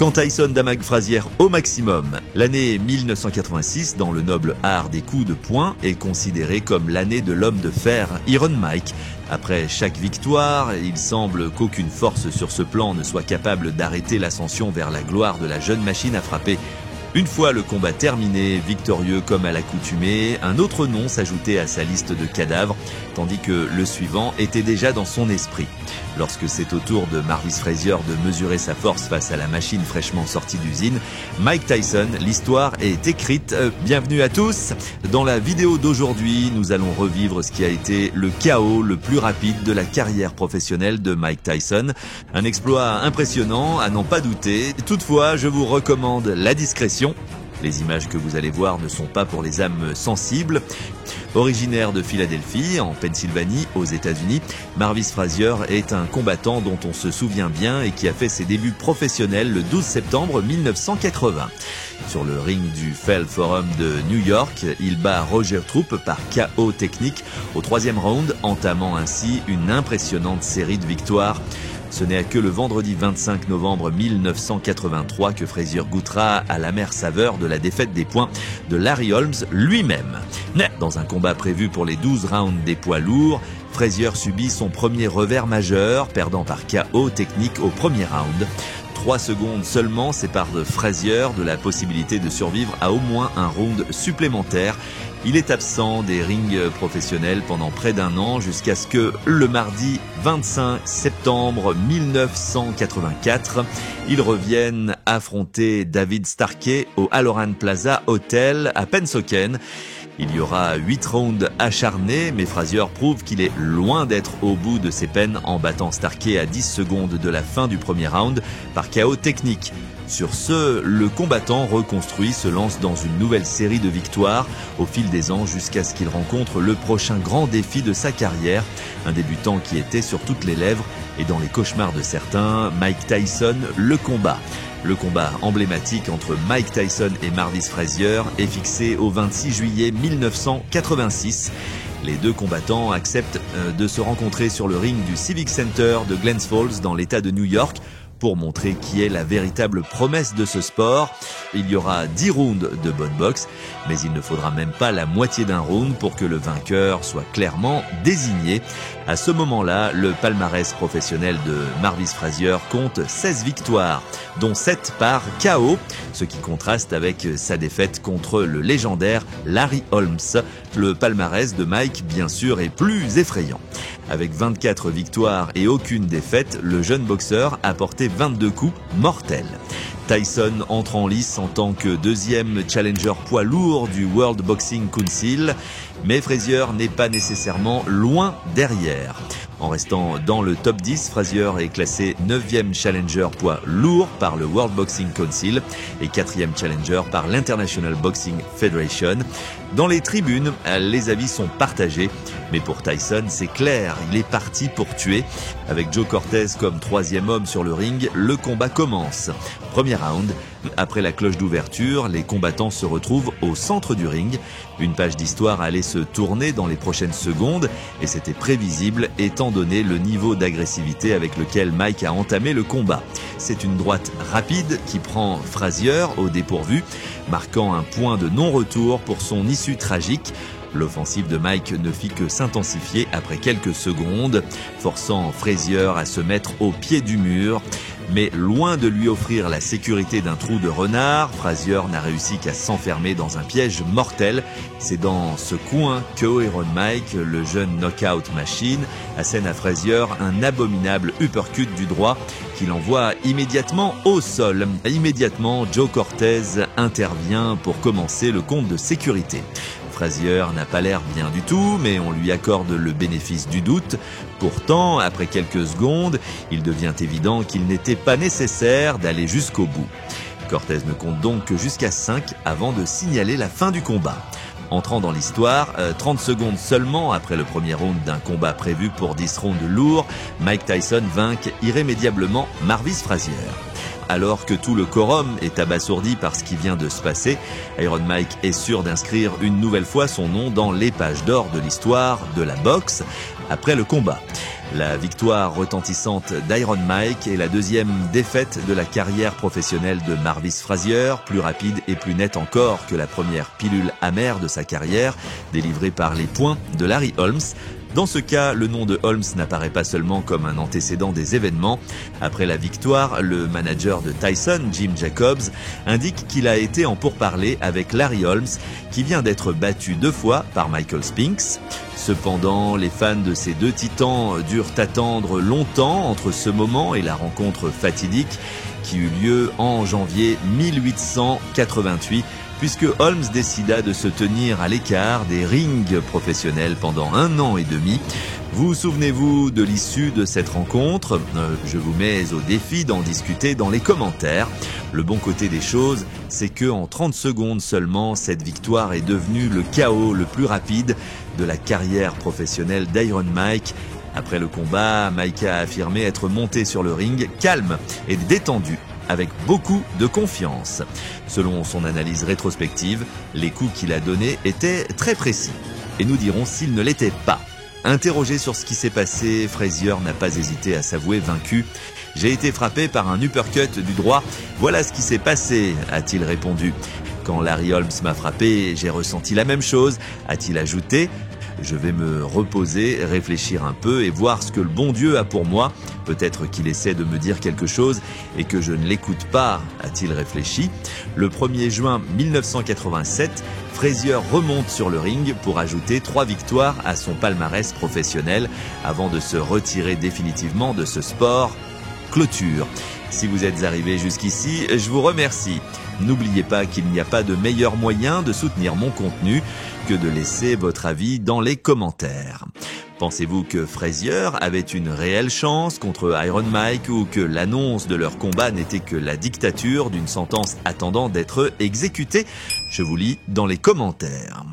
Quand Tyson damage Frazier au maximum. L'année 1986, dans le noble art des coups de poing, est considérée comme l'année de l'homme de fer, Iron Mike. Après chaque victoire, il semble qu'aucune force sur ce plan ne soit capable d'arrêter l'ascension vers la gloire de la jeune machine à frapper. Une fois le combat terminé, victorieux comme à l'accoutumée, un autre nom s'ajoutait à sa liste de cadavres, tandis que le suivant était déjà dans son esprit. Lorsque c'est au tour de Marvis Frazier de mesurer sa force face à la machine fraîchement sortie d'usine, Mike Tyson, l'histoire est écrite. Bienvenue à tous. Dans la vidéo d'aujourd'hui, nous allons revivre ce qui a été le KO le plus rapide de la carrière professionnelle de Mike Tyson. Un exploit impressionnant, à n'en pas douter. Toutefois, je vous recommande la discrétion. Les images que vous allez voir ne sont pas pour les âmes sensibles. Originaire de Philadelphie, en Pennsylvanie, aux États-Unis, Marvis Frazier est un combattant dont on se souvient bien et qui a fait ses débuts professionnels le 12 septembre 1980. Sur le ring du Fell Forum de New York, il bat Roger Troop par KO technique au 3e round, entamant ainsi une impressionnante série de victoires. Ce n'est que le vendredi 25 novembre 1983 que Frazier goûtera à l'amère saveur de la défaite des points de Larry Holmes lui-même. Dans un combat prévu pour les 12 rounds des poids lourds, Frazier subit son premier revers majeur, perdant par KO technique au premier round. 3 secondes seulement séparent Frazier de la possibilité de survivre à au moins un round supplémentaire. Il est absent des rings professionnels pendant près d'1 an jusqu'à ce que le mardi 25 septembre 1984, il revienne affronter David Starkey au Halloran Plaza Hotel à Pennsauken. Il y aura 8 rounds acharnés, mais Frazier prouve qu'il est loin d'être au bout de ses peines en battant Starkey à 10 secondes de la fin du premier round par KO technique. Sur ce, le combattant reconstruit se lance dans une nouvelle série de victoires au fil des ans jusqu'à ce qu'il rencontre le prochain grand défi de sa carrière, un débutant qui était sur toutes les lèvres et dans les cauchemars de certains, Mike Tyson, le combat. Le combat emblématique entre Mike Tyson et Marvis Frazier est fixé au 26 juillet 1986. Les deux combattants acceptent de se rencontrer sur le ring du Civic Center de Glens Falls dans l'État de New York pour montrer qui est la véritable promesse de ce sport. Il y aura 10 rounds de bonne boxe, mais il ne faudra même pas la moitié d'un round pour que le vainqueur soit clairement désigné. À ce moment-là, le palmarès professionnel de Marvis Frazier compte 16 victoires, dont 7 par KO, ce qui contraste avec sa défaite contre le légendaire Larry Holmes. Le palmarès de Mike, bien sûr, est plus effrayant. Avec 24 victoires et aucune défaite, le jeune boxeur a porté 22 coups mortels. Tyson entre en lice en tant que 2e challenger poids lourd du World Boxing Council, mais Frazier n'est pas nécessairement loin derrière. En restant dans le top 10, Frazier est classé 9e challenger poids lourd par le World Boxing Council et 4e challenger par l'International Boxing Federation. Dans les tribunes, les avis sont partagés, mais pour Tyson, c'est clair, il est parti pour tuer. Avec Joe Cortez comme 3e homme sur le ring, le combat commence. Premier round, après la cloche d'ouverture, les combattants se retrouvent au centre du ring. Une page d'histoire allait se tourner dans les prochaines secondes et c'était prévisible étant donné le niveau d'agressivité avec lequel Mike a entamé le combat. C'est une droite rapide qui prend Frazier au dépourvu, marquant un point de non-retour pour son issue tragique. L'offensive de Mike ne fit que s'intensifier après quelques secondes, forçant Frazier à se mettre au pied du mur. Mais loin de lui offrir la sécurité d'un trou de renard, Frazier n'a réussi qu'à s'enfermer dans un piège mortel. C'est dans ce coin que Iron Mike, le jeune knockout machine, assène à Frazier un abominable uppercut du droit qui l'envoie immédiatement au sol. Immédiatement, Joe Cortez intervient pour commencer le compte de sécurité. Frazier n'a pas l'air bien du tout, mais on lui accorde le bénéfice du doute. Pourtant, après quelques secondes, il devient évident qu'il n'était pas nécessaire d'aller jusqu'au bout. Cortez ne compte donc que jusqu'à 5 avant de signaler la fin du combat. Entrant dans l'histoire, 30 secondes seulement après le premier round d'un combat prévu pour 10 rounds lourds, Mike Tyson vainc irrémédiablement Marvis Frazier. Alors que tout le quorum est abasourdi par ce qui vient de se passer, Iron Mike est sûr d'inscrire une nouvelle fois son nom dans les pages d'or de l'histoire de la boxe après le combat. La victoire retentissante d'Iron Mike est la deuxième défaite de la carrière professionnelle de Marvis Frazier, plus rapide et plus nette encore que la première pilule amère de sa carrière, délivrée par les poings de Larry Holmes. Dans ce cas, le nom de Holmes n'apparaît pas seulement comme un antécédent des événements. Après la victoire, le manager de Tyson, Jim Jacobs, indique qu'il a été en pourparlers avec Larry Holmes, qui vient d'être battu 2 fois par Michael Spinks. Cependant, les fans de ces deux titans durent attendre longtemps entre ce moment et la rencontre fatidique qui eut lieu en janvier 1888, puisque Holmes décida de se tenir à l'écart des rings professionnels pendant 1 an et demi. Vous souvenez-vous de l'issue de cette rencontre? Je vous mets au défi d'en discuter dans les commentaires. Le bon côté des choses, c'est que en 30 secondes seulement, cette victoire est devenue le KO le plus rapide de la carrière professionnelle d'Iron Mike. Après le combat, Mike a affirmé être monté sur le ring calme et détendu, avec beaucoup de confiance. Selon son analyse rétrospective, les coups qu'il a donnés étaient très précis. Et nous dirons s'ils ne l'étaient pas. Interrogé sur ce qui s'est passé, Frazier n'a pas hésité à s'avouer vaincu. « J'ai été frappé par un uppercut du droit. Voilà ce qui s'est passé », a-t-il répondu. « Quand Larry Holmes m'a frappé, j'ai ressenti la même chose », a-t-il ajouté. Je vais me reposer, réfléchir un peu et voir ce que le bon Dieu a pour moi. Peut-être qu'il essaie de me dire quelque chose et que je ne l'écoute pas, a-t-il réfléchi. Le 1er juin 1987, Frazier remonte sur le ring pour ajouter 3 victoires à son palmarès professionnel avant de se retirer définitivement de ce sport. Clôture. Si vous êtes arrivé jusqu'ici, je vous remercie. N'oubliez pas qu'il n'y a pas de meilleur moyen de soutenir mon contenu que de laisser votre avis dans les commentaires. Pensez-vous que Frazier avait une réelle chance contre Iron Mike ou que l'annonce de leur combat n'était que la dictature d'une sentence attendant d'être exécutée? Je vous lis dans les commentaires.